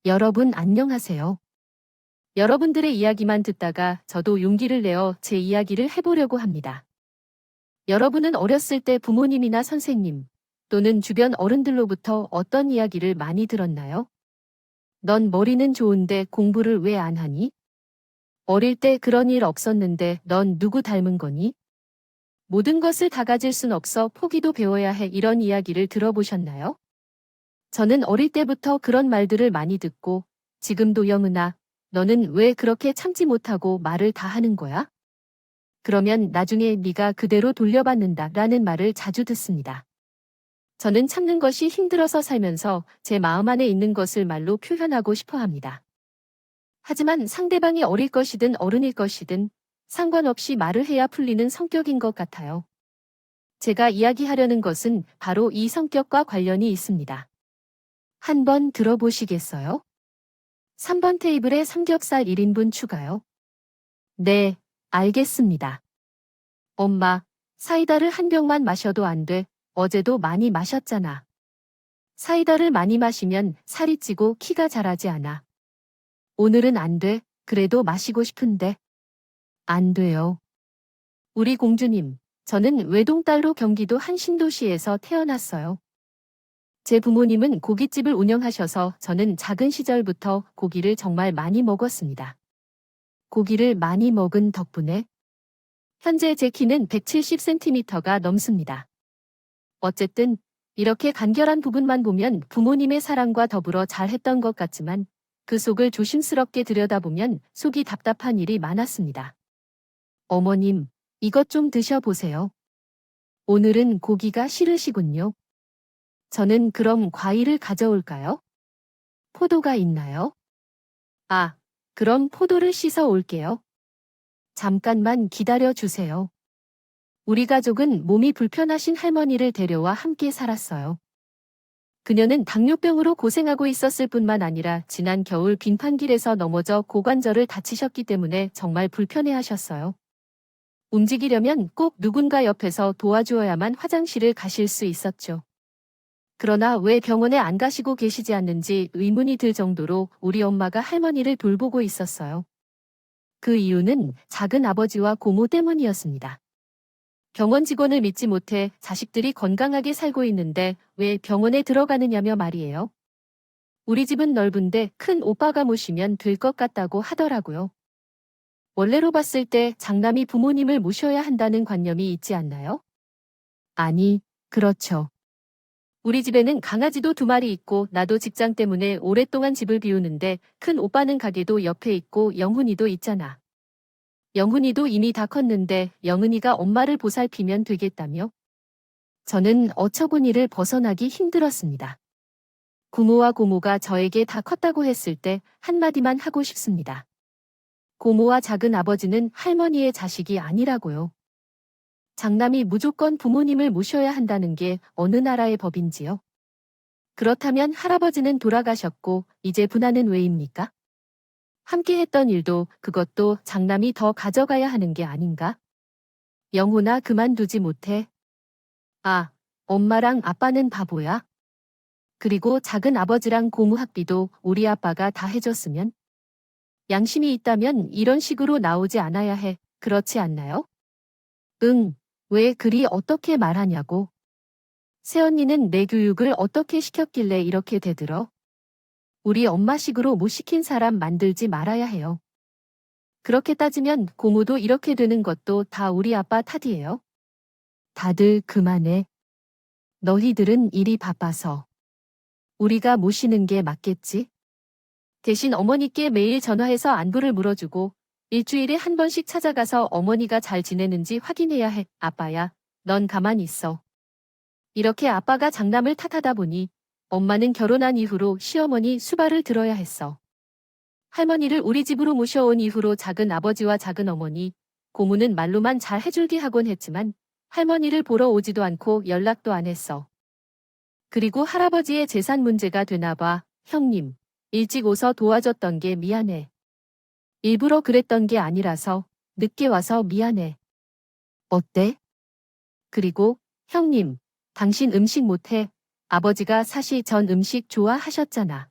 여러분 안녕하세요. 여러분들의 이야기만 듣다가 저도 용기를 내어 제 이야기를 해보려고 합니다. 여러분은 어렸을 때 부모님이나 선생님 또는 주변 어른들로부터 어떤 이야기를 많이 들었나요? 넌 머리는 좋은데 공부를 왜 안 하니? 어릴 때 그런 일 없었는데 넌 누구 닮은 거니? 모든 것을 다 가질 순 없어 포기도 배워야 해 이런 이야기를 들어보셨나요? 저는 어릴 때부터 그런 말들을 많이 듣고 지금도 영은아, 너는 왜 그렇게 참지 못하고 말을 다 하는 거야? 그러면 나중에 네가 그대로 돌려받는다 라는 말을 자주 듣습니다. 저는 참는 것이 힘들어서 살면서 제 마음 안에 있는 것을 말로 표현하고 싶어 합니다. 하지만 상대방이 어릴 것이든 어른일 것이든 상관없이 말을 해야 풀리는 성격인 것 같아요. 제가 이야기하려는 것은 바로 이 성격과 관련이 있습니다. 한번 들어보시겠어요? 3번 테이블에 삼겹살 1인분 추가요. 네, 알겠습니다. 엄마, 사이다를 한 병만 마셔도 안 돼. 어제도 많이 마셨잖아. 사이다를 많이 마시면 살이 찌고 키가 자라지 않아. 오늘은 안 돼. 그래도 마시고 싶은데. 안 돼요. 우리 공주님, 저는 외동딸로 경기도 한 신도시에서 태어났어요. 제 부모님은 고깃집을 운영하셔서 저는 작은 시절부터 고기를 정말 많이 먹었습니다. 고기를 많이 먹은 덕분에 현재 제 키는 170cm가 넘습니다. 어쨌든 이렇게 간결한 부분만 보면 부모님의 사랑과 더불어 잘했던 것 같지만 그 속을 조심스럽게 들여다보면 속이 답답한 일이 많았습니다. 어머님, 이것 좀 드셔보세요. 오늘은 고기가 싫으시군요. 저는 그럼 과일을 가져올까요? 포도가 있나요? 아, 그럼 포도를 씻어 올게요. 잠깐만 기다려 주세요. 우리 가족은 몸이 불편하신 할머니를 데려와 함께 살았어요. 그녀는 당뇨병으로 고생하고 있었을 뿐만 아니라 지난 겨울 빙판길에서 넘어져 고관절을 다치셨기 때문에 정말 불편해하셨어요. 움직이려면 꼭 누군가 옆에서 도와주어야만 화장실을 가실 수 있었죠. 그러나 왜 병원에 안 가시고 계시지 않는지 의문이 들 정도로 우리 엄마가 할머니를 돌보고 있었어요. 그 이유는 작은 아버지와 고모 때문이었습니다. 병원 직원을 믿지 못해 자식들이 건강하게 살고 있는데 왜 병원에 들어가느냐며 말이에요. 우리 집은 넓은데 큰 오빠가 모시면 될 것 같다고 하더라고요. 원래로 봤을 때 장남이 부모님을 모셔야 한다는 관념이 있지 않나요? 아니, 그렇죠. 우리 집에는 강아지도 2마리 있고 나도 직장 때문에 오랫동안 집을 비우는데 큰 오빠는 가게도 옆에 있고 영훈이도 있잖아. 영훈이도 이미 다 컸는데 영은이가 엄마를 보살피면 되겠다며? 저는 어처구니를 벗어나기 힘들었습니다. 고모와 고모가 저에게 다 컸다고 했을 때 한마디만 하고 싶습니다. 고모와 작은 아버지는 할머니의 자식이 아니라고요. 장남이 무조건 부모님을 모셔야 한다는 게 어느 나라의 법인지요? 그렇다면 할아버지는 돌아가셨고 이제 분하는 왜입니까? 함께 했던 일도 그것도 장남이 더 가져가야 하는 게 아닌가? 영훈아 그만두지 못해. 아, 엄마랑 아빠는 바보야? 그리고 작은 아버지랑 고무 학비도 우리 아빠가 다 해줬으면? 양심이 있다면 이런 식으로 나오지 않아야 해. 그렇지 않나요? 응, 왜 그리 어떻게 말하냐고. 새언니는 내 교육을 어떻게 시켰길래 이렇게 되들어? 우리 엄마식으로 못 시킨 사람 만들지 말아야 해요. 그렇게 따지면 고모도 이렇게 되는 것도 다 우리 아빠 탓이에요. 다들 그만해. 너희들은 일이 바빠서. 우리가 모시는 게 맞겠지? 대신 어머니께 매일 전화해서 안부를 물어주고 일주일에 한 번씩 찾아가서 어머니가 잘 지내는지 확인해야 해. 아빠야, 넌 가만히 있어. 이렇게 아빠가 장남을 탓하다 보니 엄마는 결혼한 이후로 시어머니 수발을 들어야 했어. 할머니를 우리 집으로 모셔온 이후로 작은 아버지와 작은 어머니, 고모는 말로만 잘 해줄게 하곤 했지만 할머니를 보러 오지도 않고 연락도 안 했어. 그리고 할아버지의 재산 문제가 되나 봐. 형님, 일찍 오서 도와줬던 게 미안해. 일부러 그랬던 게 아니라서 늦게 와서 미안해. 어때? 그리고 형님, 당신 음식 못해. 아버지가 사시 전 음식 좋아하셨잖아.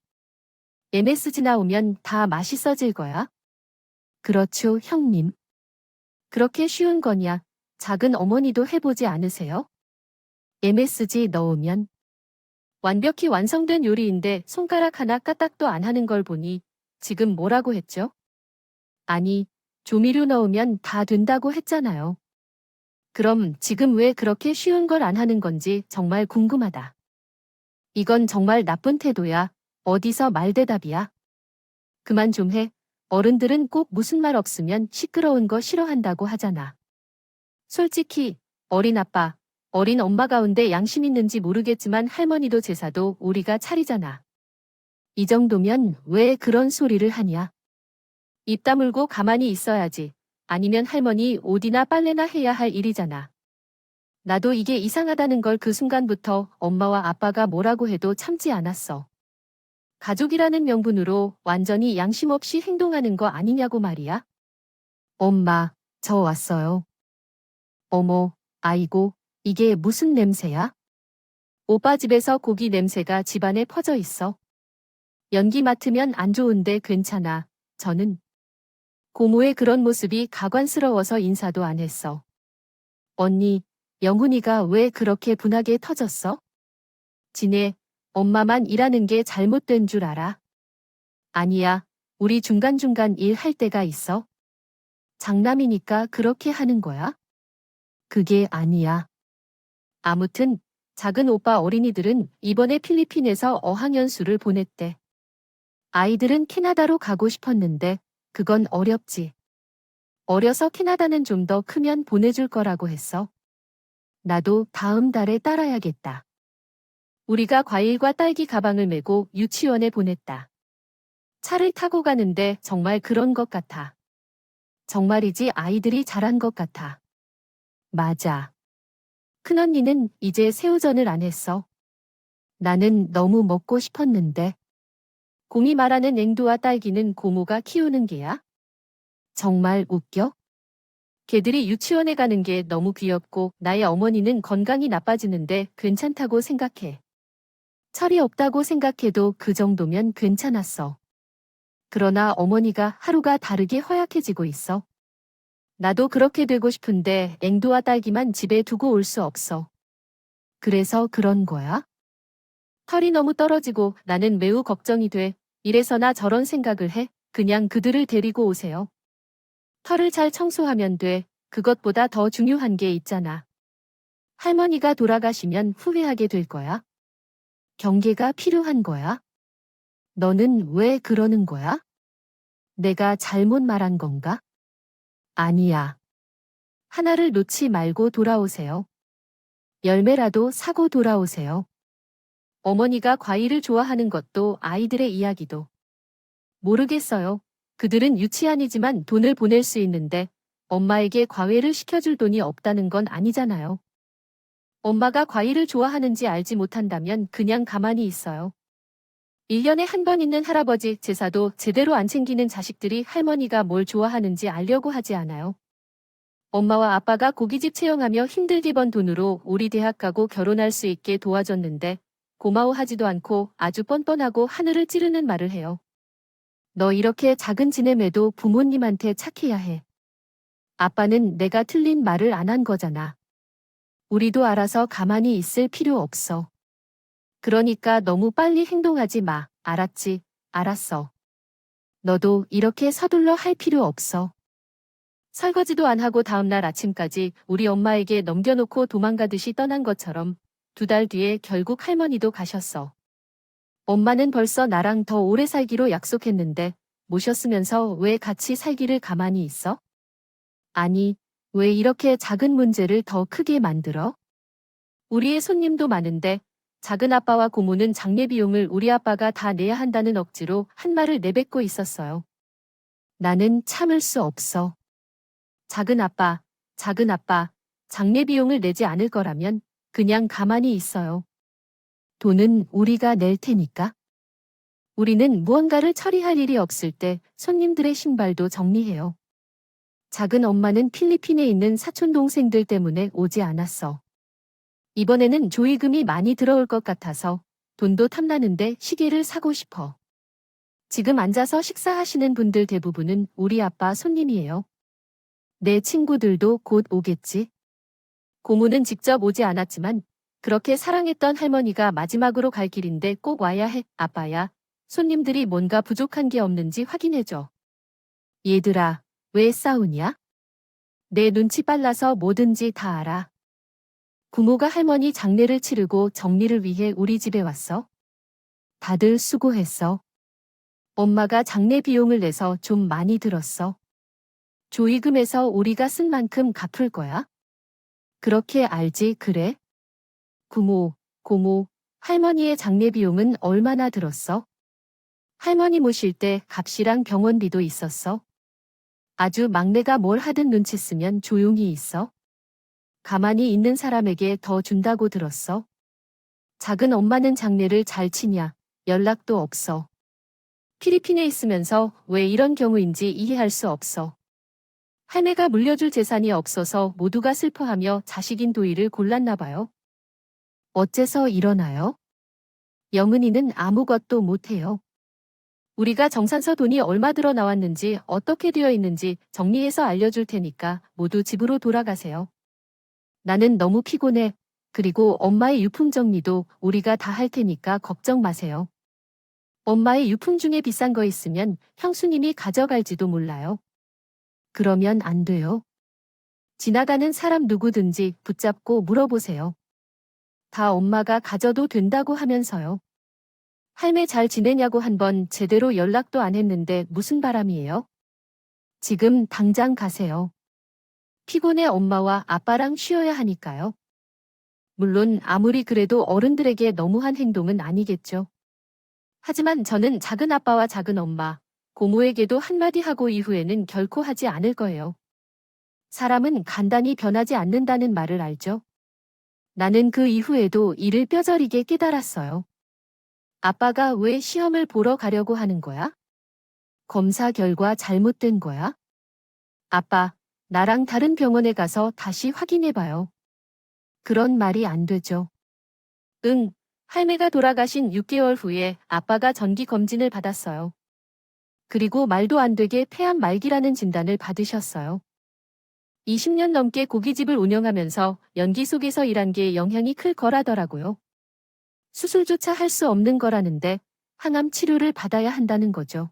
MSG 나오면 다 맛있어질 거야? 그렇죠, 형님. 그렇게 쉬운 거냐? 작은 어머니도 해보지 않으세요? MSG 넣으면 완벽히 완성된 요리인데 손가락 하나 까딱도 안 하는 걸 보니 지금 뭐라고 했죠? 아니, 조미료 넣으면 다 된다고 했잖아요. 그럼 지금 왜 그렇게 쉬운 걸 안 하는 건지 정말 궁금하다. 이건 정말 나쁜 태도야. 어디서 말대답이야? 그만 좀 해. 어른들은 꼭 무슨 말 없으면 시끄러운 거 싫어한다고 하잖아. 솔직히 어린 아빠, 어린 엄마 가운데 양심 있는지 모르겠지만 할머니도 제사도 우리가 차리잖아. 이 정도면 왜 그런 소리를 하냐? 입 다물고 가만히 있어야지. 아니면 할머니 옷이나 빨래나 해야 할 일이잖아. 나도 이게 이상하다는 걸 그 순간부터 엄마와 아빠가 뭐라고 해도 참지 않았어. 가족이라는 명분으로 완전히 양심 없이 행동하는 거 아니냐고 말이야. 엄마, 저 왔어요. 어머, 아이고, 이게 무슨 냄새야? 오빠 집에서 고기 냄새가 집안에 퍼져 있어. 연기 맡으면 안 좋은데 괜찮아. 저는 고모의 그런 모습이 가관스러워서 인사도 안 했어. 언니, 영훈이가 왜 그렇게 분하게 터졌어? 지네, 엄마만 일하는 게 잘못된 줄 알아? 아니야, 우리 중간중간 일할 때가 있어. 장남이니까 그렇게 하는 거야? 그게 아니야. 아무튼 작은 오빠 어린이들은 이번에 필리핀에서 어학연수를 보냈대. 아이들은 캐나다로 가고 싶었는데 그건 어렵지. 어려서 캐나다는 좀 더 크면 보내줄 거라고 했어. 나도 다음 달에 따라야겠다. 우리가 과일과 딸기 가방을 메고 유치원에 보냈다. 차를 타고 가는데 정말 그런 것 같아. 정말이지 아이들이 잘한 것 같아. 맞아. 큰언니는 이제 새우전을 안 했어. 나는 너무 먹고 싶었는데. 곰이 말하는 냉두와 딸기는 고모가 키우는 개야? 정말 웃겨? 개들이 유치원에 가는 게 너무 귀엽고 나의 어머니는 건강이 나빠지는데 괜찮다고 생각해. 철이 없다고 생각해도 그 정도면 괜찮았어. 그러나 어머니가 하루가 다르게 허약해지고 있어. 나도 그렇게 되고 싶은데 앵두와 딸기만 집에 두고 올 수 없어. 그래서 그런 거야? 털이 너무 떨어지고 나는 매우 걱정이 돼. 이래서나 저런 생각을 해. 그냥 그들을 데리고 오세요. 털을 잘 청소하면 돼. 그것보다 더 중요한 게 있잖아. 할머니가 돌아가시면 후회하게 될 거야. 경계가 필요한 거야. 너는 왜 그러는 거야? 내가 잘못 말한 건가? 아니야. 하나를 놓지 말고 돌아오세요. 열매라도 사고 돌아오세요. 어머니가 과일을 좋아하는 것도 아이들의 이야기도. 모르겠어요. 그들은 유치한이지만 돈을 보낼 수 있는데 엄마에게 과외를 시켜줄 돈이 없다는 건 아니잖아요. 엄마가 과일을 좋아하는지 알지 못한다면 그냥 가만히 있어요. 1년에 한 번 있는 할아버지 제사도 제대로 안 챙기는 자식들이 할머니가 뭘 좋아하는지 알려고 하지 않아요. 엄마와 아빠가 고깃집 채용하며 힘들게 번 돈으로 우리 대학 가고 결혼할 수 있게 도와줬는데 고마워하지도 않고 아주 뻔뻔하고 하늘을 찌르는 말을 해요. 너 이렇게 작은 지냄에도 부모님한테 착해야 해. 아빠는 내가 틀린 말을 안 한 거잖아. 우리도 알아서 가만히 있을 필요 없어. 그러니까 너무 빨리 행동하지 마. 알았지? 알았어. 너도 이렇게 서둘러 할 필요 없어. 설거지도 안 하고 다음날 아침까지 우리 엄마에게 넘겨놓고 도망가듯이 떠난 것처럼 2달 뒤에 결국 할머니도 가셨어. 엄마는 벌써 나랑 더 오래 살기로 약속했는데 모셨으면서 왜 같이 살기를 가만히 있어? 아니, 왜 이렇게 작은 문제를 더 크게 만들어? 우리의 손님도 많은데 작은 아빠와 고모는 장례 비용을 우리 아빠가 다 내야 한다는 억지로 한 말을 내뱉고 있었어요. 나는 참을 수 없어. 작은 아빠, 장례 비용을 내지 않을 거라면 그냥 가만히 있어요. 돈은 우리가 낼 테니까. 우리는 무언가를 처리할 일이 없을 때 손님들의 신발도 정리해요. 작은 엄마는 필리핀에 있는 사촌 동생들 때문에 오지 않았어. 이번에는 조의금이 많이 들어올 것 같아서 돈도 탐나는데 시계를 사고 싶어. 지금 앉아서 식사하시는 분들 대부분은 우리 아빠 손님이에요. 내 친구들도 곧 오겠지. 고모는 직접 오지 않았지만 그렇게 사랑했던 할머니가 마지막으로 갈 길인데 꼭 와야 해. 아빠야, 손님들이 뭔가 부족한 게 없는지 확인해줘. 얘들아, 왜 싸우냐? 내 눈치 빨라서 뭐든지 다 알아. 부모가 할머니 장례를 치르고 정리를 위해 우리 집에 왔어. 다들 수고했어. 엄마가 장례 비용을 내서 좀 많이 들었어. 조의금에서 우리가 쓴 만큼 갚을 거야. 그렇게 알지, 그래? 부모, 고모, 할머니의 장례 비용은 얼마나 들었어? 할머니 모실 때 값이랑 병원비도 있었어. 아주 막내가 뭘 하든 눈치 쓰면 조용히 있어. 가만히 있는 사람에게 더 준다고 들었어. 작은 엄마는 장례를 잘 치냐? 연락도 없어. 필리핀에 있으면서 왜 이런 경우인지 이해할 수 없어. 할매가 물려줄 재산이 없어서 모두가 슬퍼하며 자식인 도희를 골랐나 봐요. 어째서 이러나요? 영은이는 아무것도 못해요. 우리가 정산서 돈이 얼마 들어 나왔는지 어떻게 되어 있는지 정리해서 알려줄 테니까 모두 집으로 돌아가세요. 나는 너무 피곤해. 그리고 엄마의 유품 정리도 우리가 다 할 테니까 걱정 마세요. 엄마의 유품 중에 비싼 거 있으면 형수님이 가져갈지도 몰라요. 그러면 안 돼요. 지나가는 사람 누구든지 붙잡고 물어보세요. 다 엄마가 가져도 된다고 하면서요. 할매 잘 지내냐고 한 번 제대로 연락도 안 했는데 무슨 바람이에요? 지금 당장 가세요. 피곤해 엄마와 아빠랑 쉬어야 하니까요. 물론 아무리 그래도 어른들에게 너무한 행동은 아니겠죠. 하지만 저는 작은 아빠와 작은 엄마, 고모에게도 한마디 하고 이후에는 결코 하지 않을 거예요. 사람은 간단히 변하지 않는다는 말을 알죠? 나는 그 이후에도 이를 뼈저리게 깨달았어요. 아빠가 왜 시험을 보러 가려고 하는 거야? 검사 결과 잘못된 거야? 아빠, 나랑 다른 병원에 가서 다시 확인해봐요. 그런 말이 안 되죠. 응, 할매가 돌아가신 6개월 후에 아빠가 정기 검진을 받았어요. 그리고 말도 안 되게 폐암 말기라는 진단을 받으셨어요. 20년 넘게 고깃집을 운영하면서 연기 속에서 일한 게 영향이 클 거라더라고요. 수술조차 할 수 없는 거라는데 항암 치료를 받아야 한다는 거죠.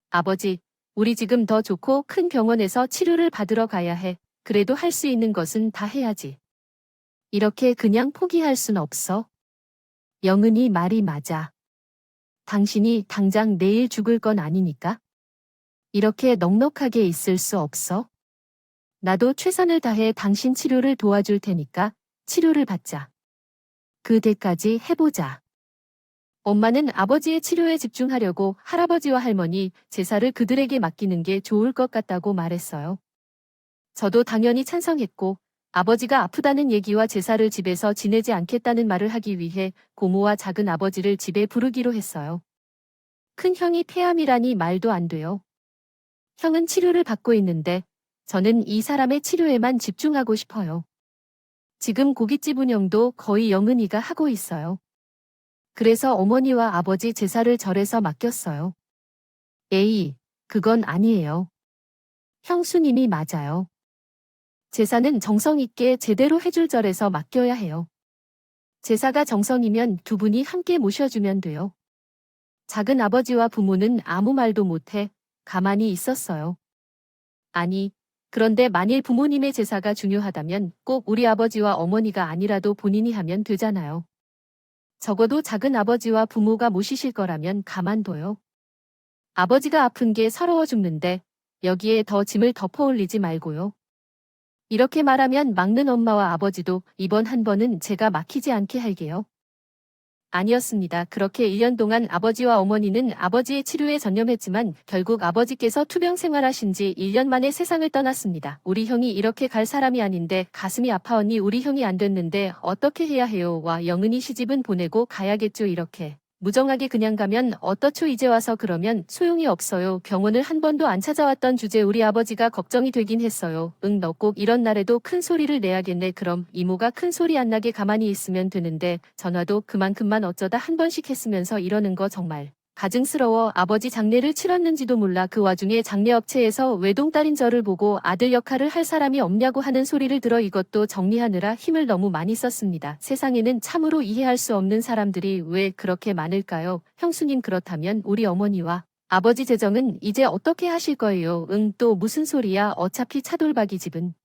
아버지, 우리 지금 더 좋고 큰 병원에서 치료를 받으러 가야 해. 그래도 할 수 있는 것은 다 해야지. 이렇게 그냥 포기할 순 없어. 영은이 말이 맞아. 당신이 당장 내일 죽을 건 아니니까. 이렇게 넉넉하게 있을 수 없어. 나도 최선을 다해 당신 치료를 도와줄 테니까 치료를 받자. 그 때까지 해보자. 엄마는 아버지의 치료에 집중하려고 할아버지와 할머니 제사를 그들에게 맡기는 게 좋을 것 같다고 말했어요. 저도 당연히 찬성했고 아버지가 아프다는 얘기와 제사를 집에서 지내지 않겠다는 말을 하기 위해 고모와 작은 아버지를 집에 부르기로 했어요. 큰 형이 폐암이라니 말도 안 돼요. 형은 치료를 받고 있는데 저는 이 사람의 치료에만 집중하고 싶어요. 지금 고깃집 운영도 거의 영은이가 하고 있어요. 그래서 어머니와 아버지 제사를 절에서 맡겼어요. 에이, 그건 아니에요. 형수님이 맞아요. 제사는 정성 있게 제대로 해줄 절에서 맡겨야 해요. 제사가 정성이면 두 분이 함께 모셔주면 돼요. 작은 아버지와 부모는 아무 말도 못해 가만히 있었어요. 아니, 그런데 만일 부모님의 제사가 중요하다면 꼭 우리 아버지와 어머니가 아니라도 본인이 하면 되잖아요. 적어도 작은 아버지와 부모가 모시실 거라면 가만둬요. 아버지가 아픈 게 서러워 죽는데 여기에 더 짐을 덮어 올리지 말고요. 이렇게 말하면 막는 엄마와 아버지도 이번 한 번은 제가 막히지 않게 할게요. 아니었습니다. 그렇게 1년 동안 아버지와 어머니는 아버지의 치료에 전념했지만 결국 아버지께서 투병 생활하신 지 1년 만에 세상을 떠났습니다. 우리 형이 이렇게 갈 사람이 아닌데 가슴이 아파. 언니 우리 형이 안 됐는데 어떻게 해야 해요? 와 영은이 시집은 보내고 가야겠죠. 이렇게 무정하게 그냥 가면 어떻죠? 이제 와서 그러면 소용이 없어요. 병원을 한 번도 안 찾아왔던 주제 우리 아버지가 걱정이 되긴 했어요. 응, 너 꼭 이런 날에도 큰 소리를 내야겠네. 그럼 이모가 큰 소리 안 나게 가만히 있으면 되는데 전화도 그만큼만 어쩌다 한 번씩 했으면서 이러는 거 정말. 가증스러워 아버지 장례를 치렀는지도 몰라 그 와중에 장례업체에서 외동딸인 저를 보고 아들 역할을 할 사람이 없냐고 하는 소리를 들어 이것도 정리하느라 힘을 너무 많이 썼습니다. 세상에는 참으로 이해할 수 없는 사람들이 왜 그렇게 많을까요? 형수님 그렇다면 우리 어머니와 아버지 재정은 이제 어떻게 하실 거예요? 응, 또 무슨 소리야? 어차피 차돌박이 집은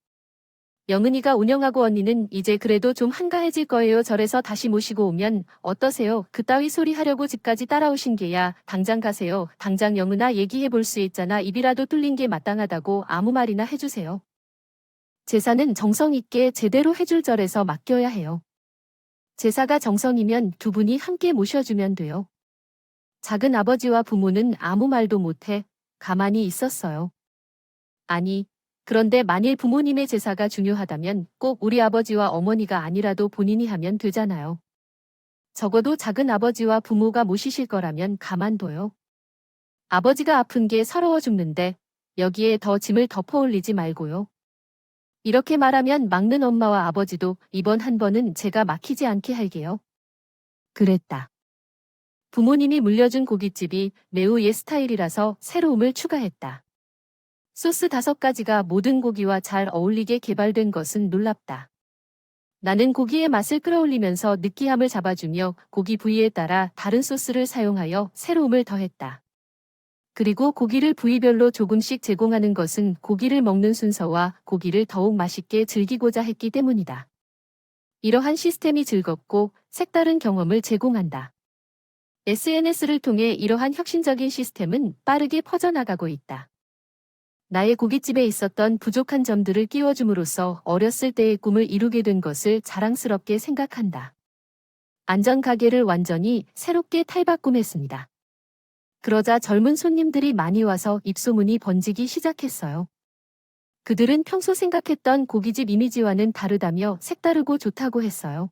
영은이가 운영하고 언니는 이제 그래도 좀 한가해질 거예요. 절에서 다시 모시고 오면 어떠세요? 그따위 소리 하려고 집까지 따라오신 게야. 당장 가세요. 당장 영은아 얘기해 볼 수 있잖아. 입이라도 뚫린 게 마땅하다고 아무 말이나 해주세요. 제사는 정성 있게 제대로 해줄 절에서 맡겨야 해요. 제사가 정성이면 두 분이 함께 모셔주면 돼요. 작은 아버지와 부모는 아무 말도 못해 가만히 있었어요. 아니, 그런데 만일 부모님의 제사가 중요하다면 꼭 우리 아버지와 어머니가 아니라도 본인이 하면 되잖아요. 적어도 작은 아버지와 부모가 모시실 거라면 가만둬요. 아버지가 아픈 게 서러워 죽는데 여기에 더 짐을 덮어 올리지 말고요. 이렇게 말하면 막는 엄마와 아버지도 이번 한 번은 제가 막히지 않게 할게요. 그랬다. 부모님이 물려준 고깃집이 매우 옛 스타일이라서 새로움을 추가했다. 소스 5가지가 모든 고기와 잘 어울리게 개발된 것은 놀랍다. 나는 고기의 맛을 끌어올리면서 느끼함을 잡아주며 고기 부위에 따라 다른 소스를 사용하여 새로움을 더했다. 그리고 고기를 부위별로 조금씩 제공하는 것은 고기를 먹는 순서와 고기를 더욱 맛있게 즐기고자 했기 때문이다. 이러한 시스템이 즐겁고 색다른 경험을 제공한다. SNS를 통해 이러한 혁신적인 시스템은 빠르게 퍼져나가고 있다. 나의 고깃집에 있었던 부족한 점들을 끼워줌으로써 어렸을 때의 꿈을 이루게 된 것을 자랑스럽게 생각한다. 안전 가게를 완전히 새롭게 탈바꿈했습니다. 그러자 젊은 손님들이 많이 와서 입소문이 번지기 시작했어요. 그들은 평소 생각했던 고깃집 이미지와는 다르다며 색다르고 좋다고 했어요.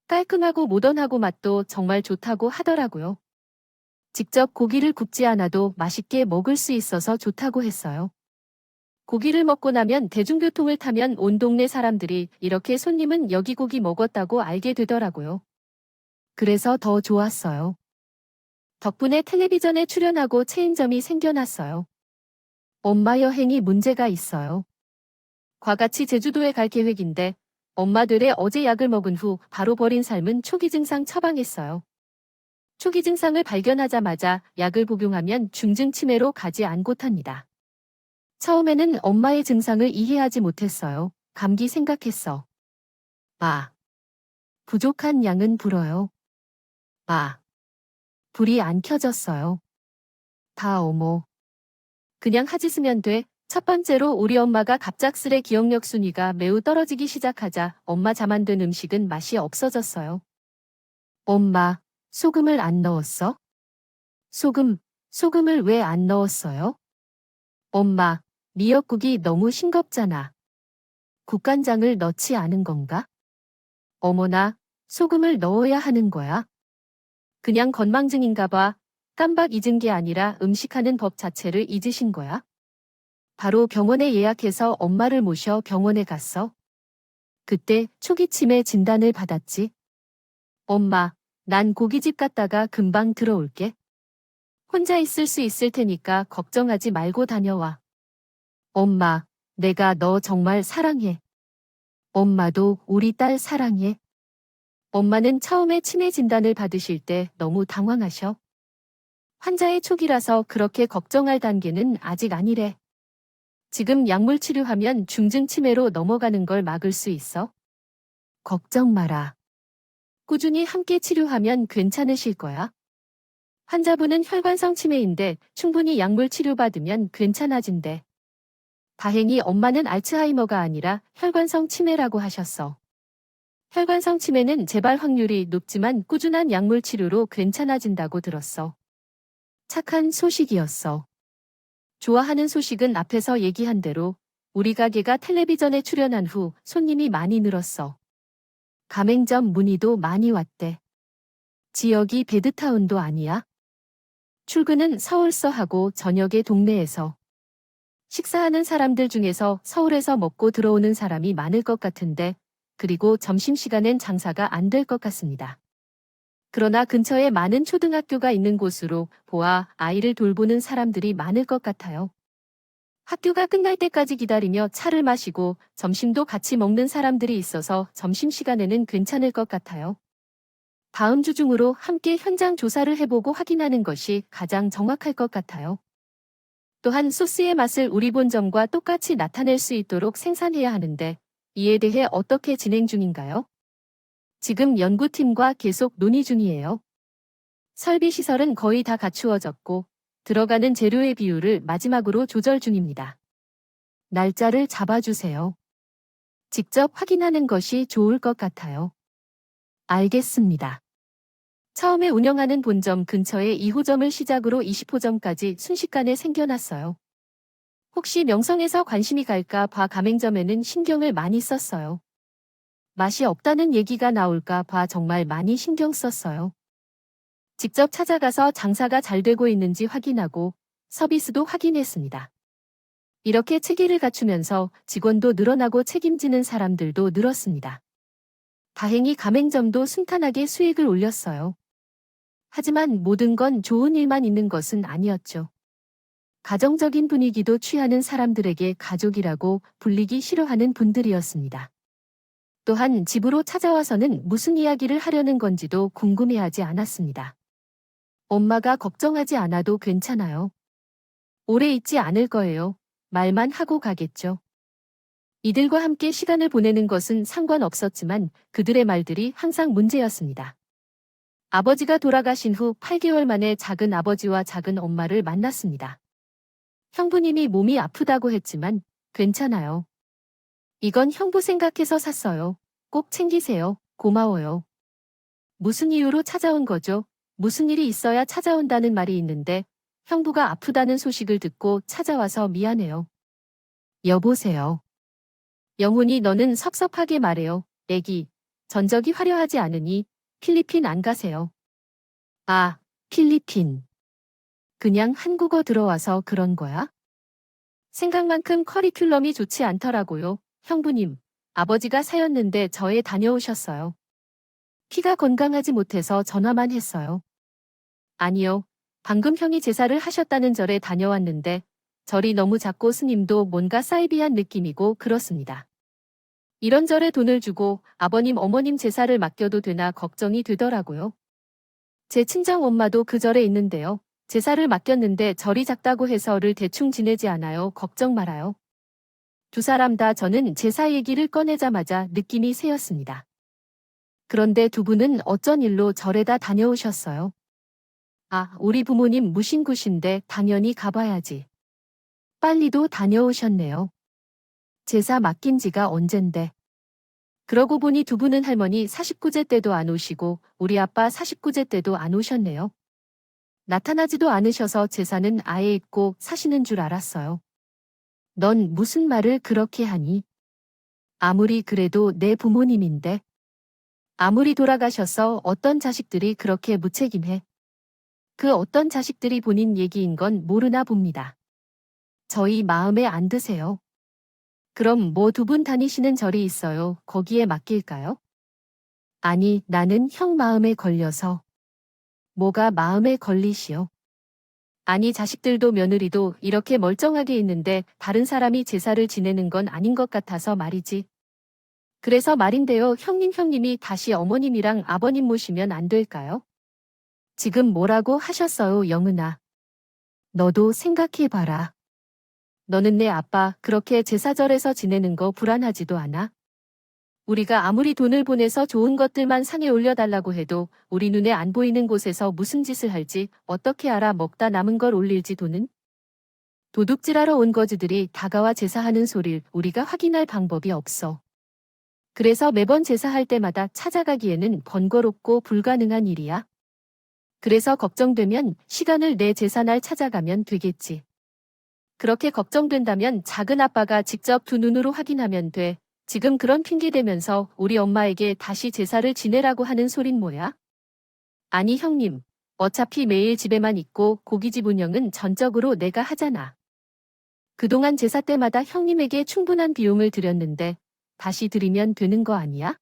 깔끔하고 모던하고 맛도 정말 좋다고 하더라고요. 직접 고기를 굽지 않아도 맛있게 먹을 수 있어서 좋다고 했어요. 고기를 먹고 나면 대중교통을 타면 온 동네 사람들이 이렇게 손님은 여기 고기 먹었다고 알게 되더라고요. 그래서 더 좋았어요. 덕분에 텔레비전에 출연하고 체인점이 생겨났어요. 엄마 여행이 문제가 있어요. 과같이 제주도에 갈 계획인데 엄마들의 어제 약을 먹은 후 바로 버린 삶은 초기 증상 처방했어요. 초기 증상을 발견하자마자 약을 복용하면 중증 치매로 가지 않고탑니다. 처음에는 엄마의 증상을 이해하지 못했어요. 감기 생각했어. 아. 부족한 양은 불어요. 아. 불이 안 켜졌어요. 다 어머. 그냥 하짓으면 돼. 첫 번째로 우리 엄마가 갑작스레 기억력 순위가 매우 떨어지기 시작하자 엄마 잠 안 든 음식은 맛이 없어졌어요. 엄마, 소금을 안 넣었어? 소금을 왜 안 넣었어요? 엄마, 미역국이 너무 싱겁잖아. 국간장을 넣지 않은 건가? 어머나, 소금을 넣어야 하는 거야? 그냥 건망증인가 봐. 깜박 잊은 게 아니라 음식하는 법 자체를 잊으신 거야? 바로 병원에 예약해서 엄마를 모셔 병원에 갔어. 그때 초기 치매 진단을 받았지. 엄마, 난 고깃집 갔다가 금방 들어올게. 혼자 있을 수 있을 테니까 걱정하지 말고 다녀와. 엄마, 내가 너 정말 사랑해. 엄마도 우리 딸 사랑해. 엄마는 처음에 치매 진단을 받으실 때 너무 당황하셔. 환자의 초기라서 그렇게 걱정할 단계는 아직 아니래. 지금 약물 치료하면 중증 치매로 넘어가는 걸 막을 수 있어. 걱정 마라. 꾸준히 함께 치료하면 괜찮으실 거야. 환자분은 혈관성 치매인데 충분히 약물 치료받으면 괜찮아진대. 다행히 엄마는 알츠하이머가 아니라 혈관성 치매라고 하셨어. 혈관성 치매는 재발 확률이 높지만 꾸준한 약물 치료로 괜찮아진다고 들었어. 착한 소식이었어. 좋아하는 소식은 앞에서 얘기한 대로 우리 가게가 텔레비전에 출연한 후 손님이 많이 늘었어. 가맹점 문의도 많이 왔대. 지역이 배드타운도 아니야? 출근은 서울서 하고 저녁에 동네에서. 식사하는 사람들 중에서 서울에서 먹고 들어오는 사람이 많을 것 같은데, 그리고 점심시간엔 장사가 안 될 것 같습니다. 그러나 근처에 많은 초등학교가 있는 곳으로 보아 아이를 돌보는 사람들이 많을 것 같아요. 학교가 끝날 때까지 기다리며 차를 마시고 점심도 같이 먹는 사람들이 있어서 점심시간에는 괜찮을 것 같아요. 다음 주 중으로 함께 현장 조사를 해보고 확인하는 것이 가장 정확할 것 같아요. 또한 소스의 맛을 우리 본점과 똑같이 나타낼 수 있도록 생산해야 하는데 이에 대해 어떻게 진행 중인가요? 지금 연구팀과 계속 논의 중이에요. 설비 시설은 거의 다 갖추어졌고 들어가는 재료의 비율을 마지막으로 조절 중입니다. 날짜를 잡아주세요. 직접 확인하는 것이 좋을 것 같아요. 알겠습니다. 처음에 운영하는 본점 근처에 2호점을 시작으로 20호점까지 순식간에 생겨났어요. 혹시 명성에서 관심이 갈까 봐 가맹점에는 신경을 많이 썼어요. 맛이 없다는 얘기가 나올까 봐 정말 많이 신경 썼어요. 직접 찾아가서 장사가 잘 되고 있는지 확인하고 서비스도 확인했습니다. 이렇게 체계를 갖추면서 직원도 늘어나고 책임지는 사람들도 늘었습니다. 다행히 가맹점도 순탄하게 수익을 올렸어요. 하지만 모든 건 좋은 일만 있는 것은 아니었죠. 가정적인 분위기도 취하는 사람들에게 가족이라고 불리기 싫어하는 분들이었습니다. 또한 집으로 찾아와서는 무슨 이야기를 하려는 건지도 궁금해하지 않았습니다. 엄마가 걱정하지 않아도 괜찮아요. 오래 있지 않을 거예요. 말만 하고 가겠죠. 이들과 함께 시간을 보내는 것은 상관없었지만 그들의 말들이 항상 문제였습니다. 아버지가 돌아가신 후 8개월 만에 작은 아버지와 작은 엄마를 만났습니다. 형부님이 몸이 아프다고 했지만 괜찮아요. 이건 형부 생각해서 샀어요. 꼭 챙기세요. 고마워요. 무슨 이유로 찾아온 거죠? 무슨 일이 있어야 찾아온다는 말이 있는데 형부가 아프다는 소식을 듣고 찾아와서 미안해요. 여보세요. 영훈이 너는 섭섭하게 말해요. 애기. 전적이 화려하지 않으니 필리핀 안 가세요. 아, 필리핀. 그냥 한국어 들어와서 그런 거야? 생각만큼 커리큘럼이 좋지 않더라고요. 형부님, 아버지가 사였는데 저에 다녀오셨어요. 키가 건강하지 못해서 전화만 했어요. 아니요. 방금 형이 제사를 하셨다는 절에 다녀왔는데 절이 너무 작고 스님도 뭔가 사이비한 느낌이고 그렇습니다. 이런 절에 돈을 주고 아버님 어머님 제사를 맡겨도 되나 걱정이 되더라고요. 제 친정 엄마도 그 절에 있는데요. 제사를 맡겼는데 절이 작다고 해서를 대충 지내지 않아요. 걱정 말아요. 두 사람 다 저는 제사 얘기를 꺼내자마자 느낌이 새었습니다. 그런데 두 분은 어쩐 일로 절에다 다녀오셨어요? 아, 우리 부모님 무신구신데 당연히 가봐야지. 빨리도 다녀오셨네요. 제사 맡긴 지가 언젠데. 그러고 보니 두 분은 할머니 49제 때도 안 오시고 우리 아빠 49제 때도 안 오셨네요. 나타나지도 않으셔서 제사는 아예 잊고 사시는 줄 알았어요. 넌 무슨 말을 그렇게 하니? 아무리 그래도 내 부모님인데. 아무리 돌아가셔서 어떤 자식들이 그렇게 무책임해. 그 어떤 자식들이 본인 얘기인 건 모르나 봅니다. 저희 마음에 안 드세요. 그럼 뭐 두 분 다니시는 절이 있어요. 거기에 맡길까요? 아니, 나는 형 마음에 걸려서. 뭐가 마음에 걸리시오? 아니, 자식들도 며느리도 이렇게 멀쩡하게 있는데 다른 사람이 제사를 지내는 건 아닌 것 같아서 말이지. 그래서 말인데요. 형님이 다시 어머님이랑 아버님 모시면 안 될까요? 지금 뭐라고 하셨어요, 영은아? 너도 생각해봐라. 너는 내 아빠 그렇게 제사절에서 지내는 거 불안하지도 않아? 우리가 아무리 돈을 보내서 좋은 것들만 상에 올려달라고 해도 우리 눈에 안 보이는 곳에서 무슨 짓을 할지 어떻게 알아 먹다 남은 걸 올릴지 돈은? 도둑질하러 온 거지들이 다가와 제사하는 소리를 우리가 확인할 방법이 없어. 그래서 매번 제사할 때마다 찾아가기에는 번거롭고 불가능한 일이야. 그래서 걱정되면 시간을 내 제사날 찾아가면 되겠지. 그렇게 걱정된다면 작은 아빠가 직접 두 눈으로 확인하면 돼. 지금 그런 핑계 대면서 우리 엄마에게 다시 제사를 지내라고 하는 소린 뭐야? 아니 형님, 어차피 매일 집에만 있고 고깃집 운영은 전적으로 내가 하잖아. 그동안 제사 때마다 형님에게 충분한 비용을 들였는데 다시 드리면 되는 거 아니야?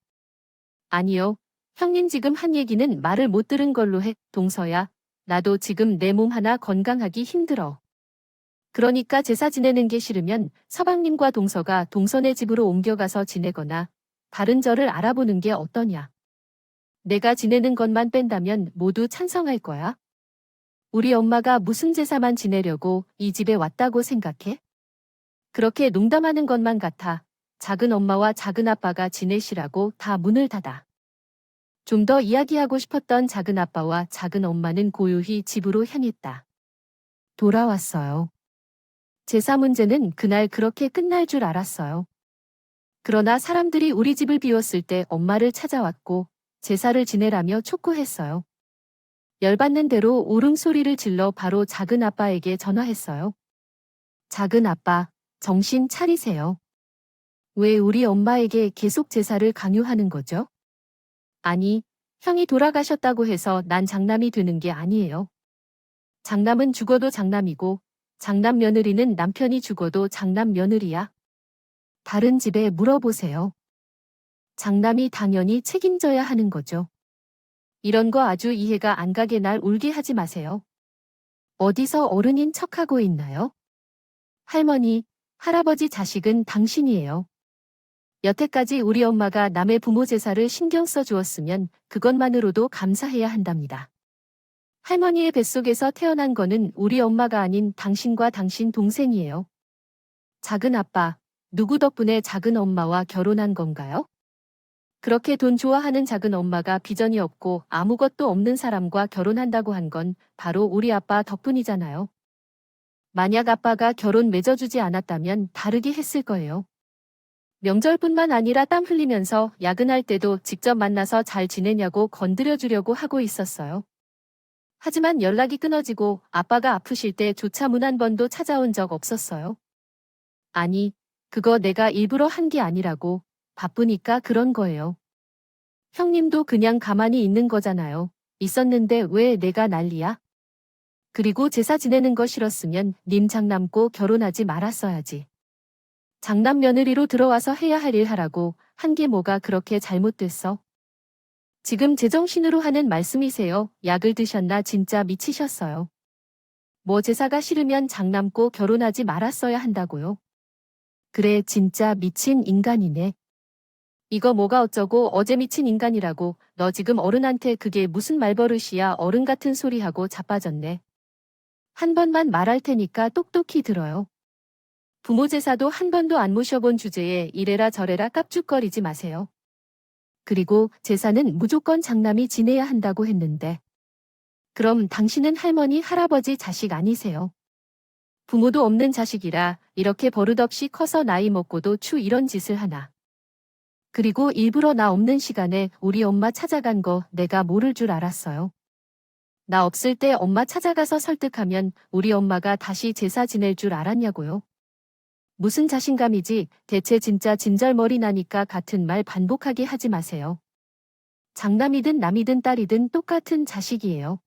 아니요. 형님 지금 한 얘기는 말을 못 들은 걸로 해. 동서야, 나도 지금 내 몸 하나 건강하기 힘들어. 그러니까 제사 지내는 게 싫으면 서방님과 동서가 동서네 집으로 옮겨가서 지내거나 다른 절을 알아보는 게 어떠냐. 내가 지내는 것만 뺀다면 모두 찬성할 거야. 우리 엄마가 무슨 제사만 지내려고 이 집에 왔다고 생각해? 그렇게 농담하는 것만 같아. 작은 엄마와 작은 아빠가 지내시라고 다 문을 닫아. 좀 더 이야기하고 싶었던 작은 아빠와 작은 엄마는 고요히 집으로 향했다. 돌아왔어요. 제사 문제는 그날 그렇게 끝날 줄 알았어요. 그러나 사람들이 우리 집을 비웠을 때 엄마를 찾아왔고 제사를 지내라며 촉구했어요. 열받는 대로 울음소리를 질러 바로 작은 아빠에게 전화했어요. 작은 아빠, 정신 차리세요. 왜 우리 엄마에게 계속 제사를 강요하는 거죠? 아니, 형이 돌아가셨다고 해서 난 장남이 되는 게 아니에요. 장남은 죽어도 장남이고 장남 며느리는 남편이 죽어도 장남 며느리야. 다른 집에 물어보세요. 장남이 당연히 책임져야 하는 거죠. 이런 거 아주 이해가 안 가게 날 울게 하지 마세요. 어디서 어른인 척하고 있나요? 할머니, 할아버지 자식은 당신이에요. 여태까지 우리 엄마가 남의 부모 제사를 신경 써 주었으면 그것만으로도 감사해야 한답니다. 할머니의 뱃속에서 태어난 거는 우리 엄마가 아닌 당신과 당신 동생이에요. 작은 아빠, 누구 덕분에 작은 엄마와 결혼한 건가요? 그렇게 돈 좋아하는 작은 엄마가 비전이 없고 아무것도 없는 사람과 결혼한다고 한 건 바로 우리 아빠 덕분이잖아요. 만약 아빠가 결혼 맺어주지 않았다면 다르게 했을 거예요. 명절뿐만 아니라 땀 흘리면서 야근할 때도 직접 만나서 잘 지내냐고 건드려주려고 하고 있었어요. 하지만 연락이 끊어지고 아빠가 아프실 때조차 문 한 번도 찾아온 적 없었어요. 아니, 그거 내가 일부러 한 게 아니라고. 바쁘니까 그런 거예요. 형님도 그냥 가만히 있는 거잖아요. 있었는데 왜 내가 난리야? 그리고 제사 지내는 거 싫었으면 님 장남 꼭 결혼하지 말았어야지. 장남 며느리로 들어와서 해야 할 일 하라고 한 게 뭐가 그렇게 잘못됐어? 지금 제정신으로 하는 말씀이세요? 약을 드셨나 진짜 미치셨어요. 뭐 제사가 싫으면 장남 꼭 결혼하지 말았어야 한다고요? 그래 진짜 미친 인간이네. 이거 뭐가 어쩌고 어제 미친 인간이라고 너 지금 어른한테 그게 무슨 말버릇이야 어른 같은 소리하고 자빠졌네. 한 번만 말할 테니까 똑똑히 들어요. 부모 제사도 한 번도 안 모셔본 주제에 이래라 저래라 깝죽거리지 마세요. 그리고 제사는 무조건 장남이 지내야 한다고 했는데. 그럼 당신은 할머니 할아버지 자식 아니세요? 부모도 없는 자식이라 이렇게 버릇없이 커서 나이 먹고도 이런 짓을 하나. 그리고 일부러 나 없는 시간에 우리 엄마 찾아간 거 내가 모를 줄 알았어요. 나 없을 때 엄마 찾아가서 설득하면 우리 엄마가 다시 제사 지낼 줄 알았냐고요. 무슨 자신감이지 대체 진짜 진절머리 나니까 같은 말 반복하게 하지 마세요. 장남이든 남이든 딸이든 똑같은 자식이에요.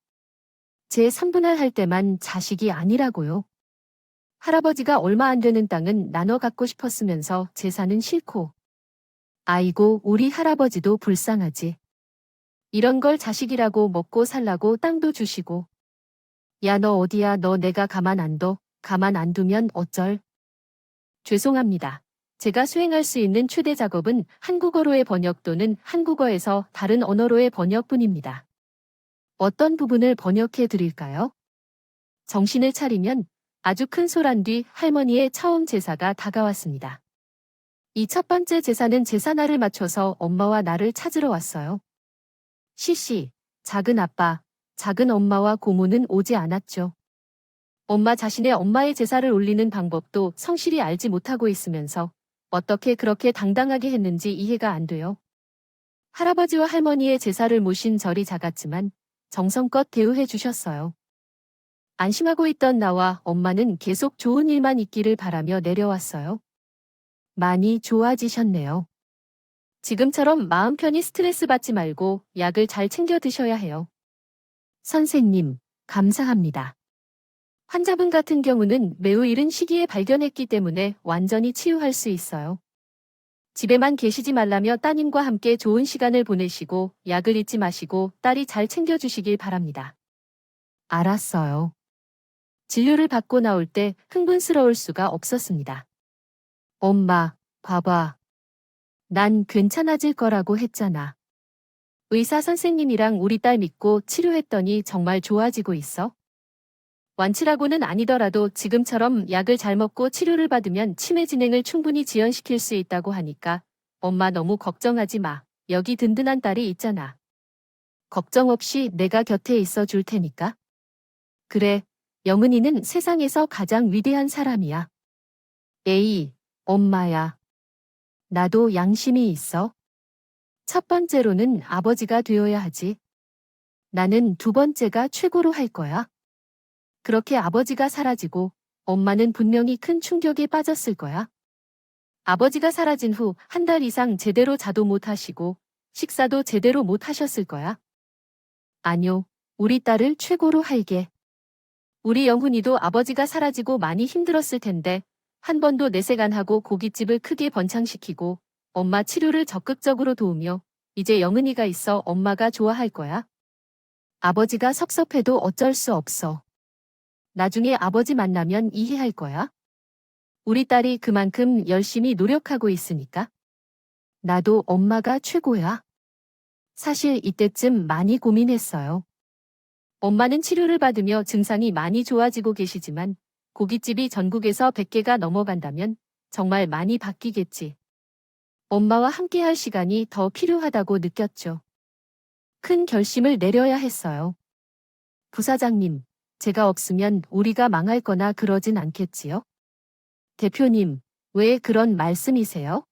제 3분할 할 때만 자식이 아니라고요. 할아버지가 얼마 안 되는 땅은 나눠 갖고 싶었으면서 제사는 싫고. 아이고 우리 할아버지도 불쌍하지. 이런 걸 자식이라고 먹고 살라고 땅도 주시고. 야 너 어디야 너 내가 가만 안 둬. 가만 안 두면 어쩔. 죄송합니다. 제가 수행할 수 있는 최대 작업은 한국어로의 번역 또는 한국어에서 다른 언어로의 번역뿐입니다. 어떤 부분을 번역해 드릴까요? 정신을 차리면 아주 큰 소란 뒤 할머니의 처음 제사가 다가왔습니다. 이 첫 번째 제사는 제사날을 맞춰서 엄마와 나를 찾으러 왔어요. 시시, 작은 아빠, 작은 엄마와 고모는 오지 않았죠. 엄마 자신의 엄마의 제사를 올리는 방법도 성실히 알지 못하고 있으면서 어떻게 그렇게 당당하게 했는지 이해가 안 돼요. 할아버지와 할머니의 제사를 모신 절이 작았지만 정성껏 대우해 주셨어요. 안심하고 있던 나와 엄마는 계속 좋은 일만 있기를 바라며 내려왔어요. 많이 좋아지셨네요. 지금처럼 마음 편히 스트레스 받지 말고 약을 잘 챙겨 드셔야 해요. 선생님, 감사합니다. 환자분 같은 경우는 매우 이른 시기에 발견했기 때문에 완전히 치유할 수 있어요. 집에만 계시지 말라며 따님과 함께 좋은 시간을 보내시고 약을 잊지 마시고 딸이 잘 챙겨주시길 바랍니다. 알았어요. 진료를 받고 나올 때 흥분스러울 수가 없었습니다. 엄마, 봐봐. 난 괜찮아질 거라고 했잖아. 의사 선생님이랑 우리 딸 믿고 치료했더니 정말 좋아지고 있어. 완치라고는 아니더라도 지금처럼 약을 잘 먹고 치료를 받으면 치매 진행을 충분히 지연시킬 수 있다고 하니까 엄마 너무 걱정하지 마. 여기 든든한 딸이 있잖아. 걱정 없이 내가 곁에 있어 줄 테니까. 그래, 영은이는 세상에서 가장 위대한 사람이야. 에이, 엄마야. 나도 양심이 있어. 첫 번째로는 아버지가 되어야 하지. 나는 두 번째가 최고로 할 거야. 그렇게 아버지가 사라지고 엄마는 분명히 큰 충격에 빠졌을 거야. 아버지가 사라진 후 한 달 이상 제대로 자도 못 하시고 식사도 제대로 못 하셨을 거야. 아뇨, 우리 딸을 최고로 할게. 우리 영훈이도 아버지가 사라지고 많이 힘들었을 텐데 한 번도 내색 안 하고 고깃집을 크게 번창시키고 엄마 치료를 적극적으로 도우며 이제 영은이가 있어 엄마가 좋아할 거야. 아버지가 섭섭해도 어쩔 수 없어. 나중에 아버지 만나면 이해할 거야. 우리 딸이 그만큼 열심히 노력하고 있으니까. 나도 엄마가 최고야. 사실 이때쯤 많이 고민했어요. 엄마는 치료를 받으며 증상이 많이 좋아지고 계시지만 고깃집이 전국에서 100개가 넘어간다면 정말 많이 바뀌겠지. 엄마와 함께할 시간이 더 필요하다고 느꼈죠. 큰 결심을 내려야 했어요. 부사장님, 제가 없으면 우리가 망할 거나 그러진 않겠지요? 대표님, 왜 그런 말씀이세요?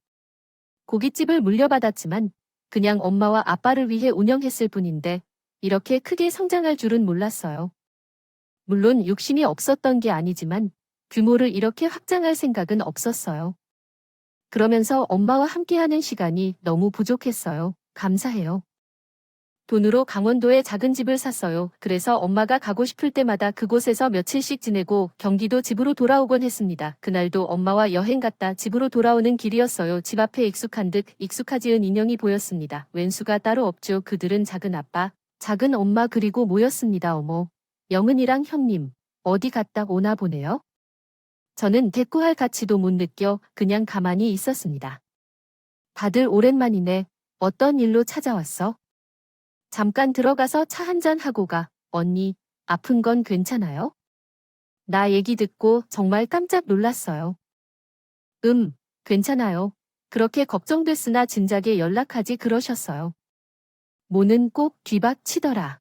고깃집을 물려받았지만 그냥 엄마와 아빠를 위해 운영했을 뿐인데 이렇게 크게 성장할 줄은 몰랐어요. 물론 욕심이 없었던 게 아니지만 규모를 이렇게 확장할 생각은 없었어요. 그러면서 엄마와 함께하는 시간이 너무 부족했어요. 감사해요. 돈으로 강원도에 작은 집을 샀어요. 그래서 엄마가 가고 싶을 때마다 그곳에서 며칠씩 지내고 경기도 집으로 돌아오곤 했습니다. 그날도 엄마와 여행 갔다 집으로 돌아오는 길이었어요. 집 앞에 익숙한 듯 익숙하지은 인형이 보였습니다. 왼수가 따로 없죠. 그들은 작은 아빠, 작은 엄마 그리고 모였습니다. 어머, 영은이랑 형님, 어디 갔다 오나 보네요. 저는 대꾸할 가치도 못 느껴 그냥 가만히 있었습니다. 다들 오랜만이네. 어떤 일로 찾아왔어? 잠깐 들어가서 차 한잔 하고 가. 언니, 아픈 건 괜찮아요? 나 얘기 듣고 정말 깜짝 놀랐어요. 괜찮아요. 그렇게 걱정됐으나 진작에 연락하지 그러셨어요. 모는 꼭 뒤박치더라.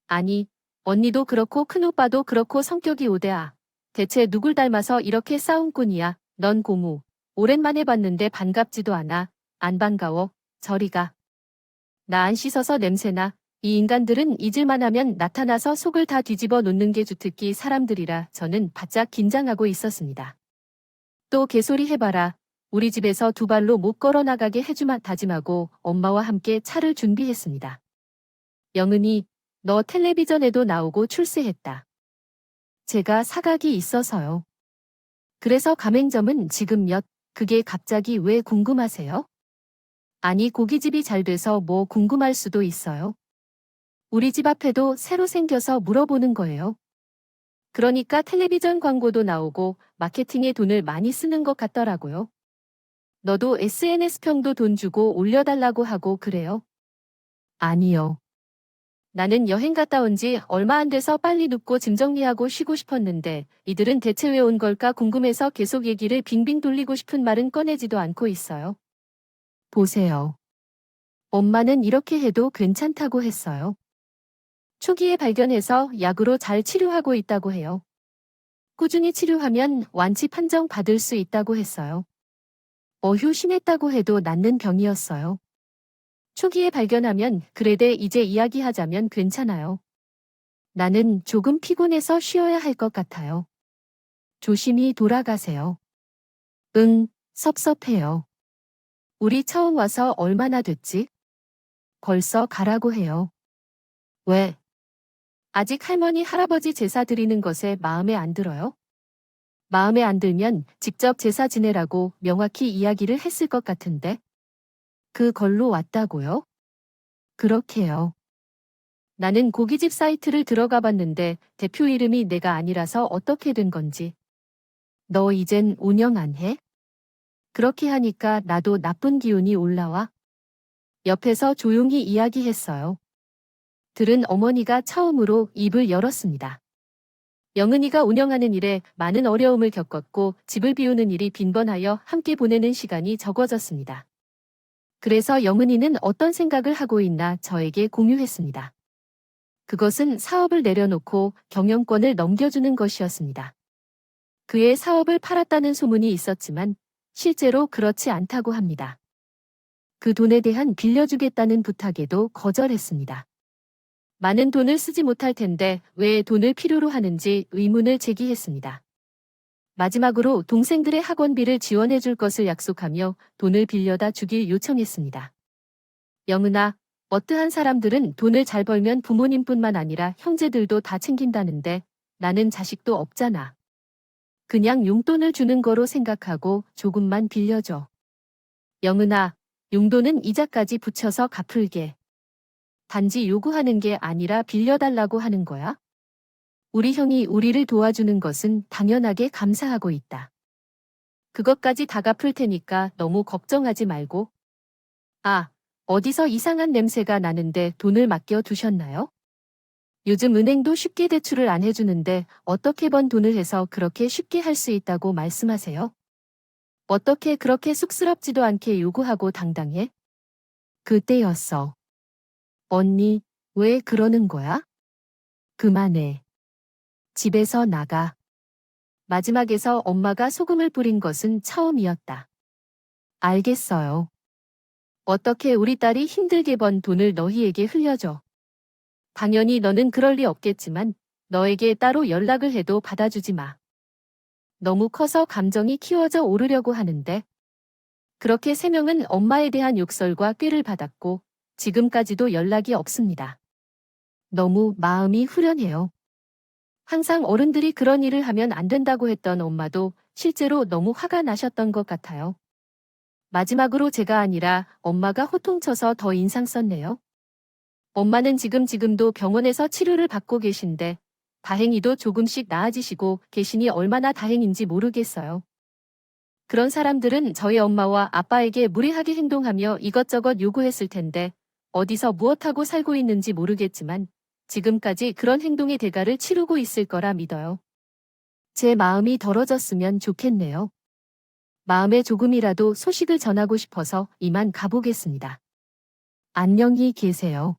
아니, 언니도 그렇고 큰오빠도 그렇고 성격이 우대아. 대체 누굴 닮아서 이렇게 싸움꾼이야. 넌 고무. 오랜만에 봤는데 반갑지도 않아. 안 반가워. 저리 가. 나 안 씻어서 냄새나. 이 인간들은 잊을만 하면 나타나서 속을 다 뒤집어 놓는 게 주특기 사람들이라 저는 바짝 긴장하고 있었습니다. 또 개소리 해봐라. 우리 집에서 두 발로 못 걸어 나가게 해주마 다짐하고 엄마와 함께 차를 준비했습니다. 영은이, 너 텔레비전에도 나오고 출세했다. 제가 사각이 있어서요. 그래서 가맹점은 지금 그게 갑자기 왜 궁금하세요? 아니 고깃집이 잘 돼서 뭐 궁금할 수도 있어요. 우리 집 앞에도 새로 생겨서 물어보는 거예요. 그러니까 텔레비전 광고도 나오고 마케팅에 돈을 많이 쓰는 것 같더라고요. 너도 SNS 평도 돈 주고 올려달라고 하고 그래요? 아니요. 나는 여행 갔다 온 지 얼마 안 돼서 빨리 눕고 짐 정리하고 쉬고 싶었는데 이들은 대체 왜 온 걸까 궁금해서 계속 얘기를 빙빙 돌리고 싶은 말은 꺼내지도 않고 있어요. 보세요. 엄마는 이렇게 해도 괜찮다고 했어요. 초기에 발견해서 약으로 잘 치료하고 있다고 해요. 꾸준히 치료하면 완치 판정 받을 수 있다고 했어요. 심했다고 해도 낫는 병이었어요. 초기에 발견하면 그래대 이제 이야기하자면 괜찮아요. 나는 조금 피곤해서 쉬어야 할 것 같아요. 조심히 돌아가세요. 섭섭해요. 우리 처음 와서 얼마나 됐지? 벌써 가라고 해요. 왜? 아직 할머니 할아버지 제사 드리는 것에 마음에 안 들어요? 마음에 안 들면 직접 제사 지내라고 명확히 이야기를 했을 것 같은데. 그걸로 왔다고요? 그렇게요. 나는 고깃집 사이트를 들어가 봤는데 대표 이름이 내가 아니라서 어떻게 된 건지. 너 이젠 운영 안 해? 그렇게 하니까 나도 나쁜 기운이 올라와. 옆에서 조용히 이야기했어요. 들은 어머니가 처음으로 입을 열었습니다. 영은이가 운영하는 일에 많은 어려움을 겪었고 집을 비우는 일이 빈번하여 함께 보내는 시간이 적어졌습니다. 그래서 영은이는 어떤 생각을 하고 있나 저에게 공유했습니다. 그것은 사업을 내려놓고 경영권을 넘겨주는 것이었습니다. 그의 사업을 팔았다는 소문이 있었지만 실제로 그렇지 않다고 합니다. 그 돈에 대한 빌려주겠다는 부탁에도 거절했습니다. 많은 돈을 쓰지 못할 텐데 왜 돈을 필요로 하는지 의문을 제기했습니다. 마지막으로 동생들의 학원비를 지원해 줄 것을 약속하며 돈을 빌려다 주길 요청했습니다. 영은아, 어떠한 사람들은 돈을 잘 벌면 부모님뿐만 아니라 형제들도 다 챙긴다는데 나는 자식도 없잖아. 그냥 용돈을 주는 거로 생각하고 조금만 빌려줘. 영은아, 용돈은 이자까지 붙여서 갚을게. 단지 요구하는 게 아니라 빌려달라고 하는 거야? 우리 형이 우리를 도와주는 것은 당연하게 감사하고 있다. 그것까지 다 갚을 테니까 너무 걱정하지 말고. 아, 어디서 이상한 냄새가 나는데 돈을 맡겨 두셨나요? 요즘 은행도 쉽게 대출을 안 해주는데 어떻게 번 돈을 해서 그렇게 쉽게 할 수 있다고 말씀하세요? 어떻게 그렇게 쑥스럽지도 않게 요구하고 당당해? 그때였어. 언니, 왜 그러는 거야? 그만해. 집에서 나가. 마지막에서 엄마가 소금을 뿌린 것은 처음이었다. 알겠어요. 어떻게 우리 딸이 힘들게 번 돈을 너희에게 흘려줘. 당연히 너는 그럴 리 없겠지만 너에게 따로 연락을 해도 받아주지 마. 너무 커서 감정이 키워져 오르려고 하는데. 그렇게 세 명은 엄마에 대한 욕설과 꾀를 받았고 지금까지도 연락이 없습니다. 너무 마음이 후련해요. 항상 어른들이 그런 일을 하면 안 된다고 했던 엄마도 실제로 너무 화가 나셨던 것 같아요. 마지막으로 제가 아니라 엄마가 호통쳐서 더 인상 썼네요. 엄마는 지금도 병원에서 치료를 받고 계신데 다행히도 조금씩 나아지시고 계시니 얼마나 다행인지 모르겠어요. 그런 사람들은 저희 엄마와 아빠에게 무례하게 행동하며 이것저것 요구했을 텐데 어디서 무엇하고 살고 있는지 모르겠지만 지금까지 그런 행동의 대가를 치르고 있을 거라 믿어요. 제 마음이 덜어졌으면 좋겠네요. 마음에 조금이라도 소식을 전하고 싶어서 이만 가보겠습니다. 안녕히 계세요.